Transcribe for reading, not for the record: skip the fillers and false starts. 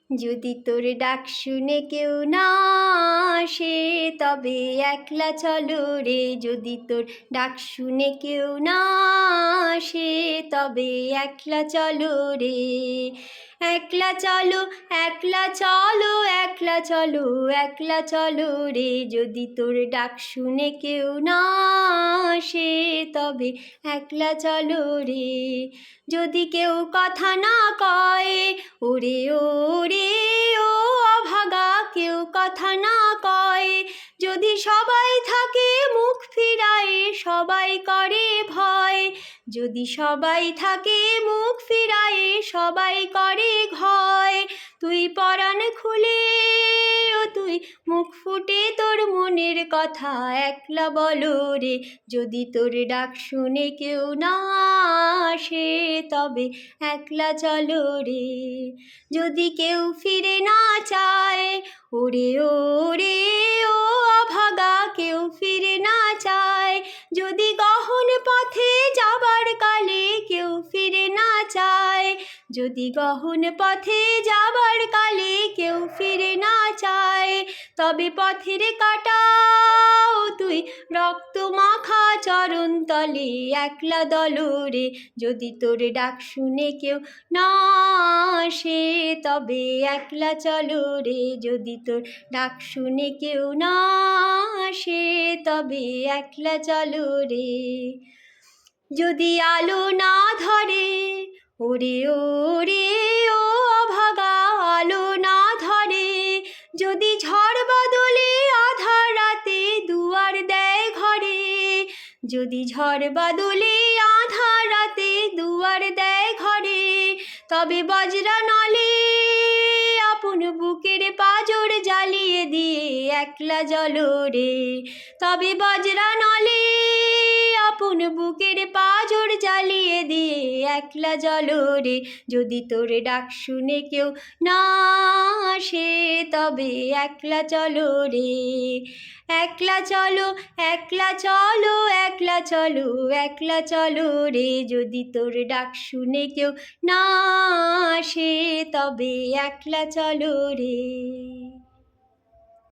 যদি তোর ডাক শুনে কেউ না আসে তবে একলা চলো রে। যদি তোর ডাক শুনে কেউ না আসে তবে একলা চলো রে। একলা চলো, একলা চলো, একলা চলো, একলা চলো রে। যদি তোর ডাক শুনে কেউ না আসে তবে একলা চলো রে। যদি কেউ কথা না কয় ওরে ওরে ও অভাগা, কেউ কথা না কয়, যদি সবাই থাকে মুখ ফিরায় সবাই করে ভয়, যদি সবাই থাকে মুখ ফিরায় সবাই করে ভয়, তুই পরাণ খুলে ও তুই মুখ ফুটে তোর মনের কথা একলা বলো রে। যদি তোর ডাক শুনে কেউ না আসে তবে একলা চলো রে। যদি কেউ ফিরে না চায় ওরে ওরে ও অভাগা, কেউ ফিরে না চায়, যদি গহন পথে যাবার কালে কেউ ফিরে না চায়, যদি গহন পথে যাবার কালে কেউ ফিরে না চায়, তবে পথের কাটাও তুই রক্ত মাখা চরণ তলে একলা দলরে। যদি তোর ডাক শুনে কেউ না আসে তবে একলা চলো রে। যদি তোর ডাক শুনে কেউ না আসে তবে একলা চলো রে। যদি আলো না ধরে ওরে ওরে ও অভাগা, আলো না ধরে, যদি ঝড় বাদলে আধার রাতে দুয়ার দেয় ঘরে, যদি ঝড় বাদলে আধার রাতে দুয়ার দেয় ঘরে, তবে বজরা নলে আপন বুকের পাঁজর জ্বালিয়ে দিয়ে একলা জ্বলো রে। তবে বজরা নলে আপন বুকের পাঁজর জ্বালিয়ে দিয়ে একলা জ্বলো রে। যদি তোর ডাক শুনে কেউ না আসে তবে একলা চলো রে। একলা চলো, একলা চলো, একলা চলো, একলা চলো রে। যদি তোর ডাক শুনে কেউ না আসে তবে একলা চলো রে।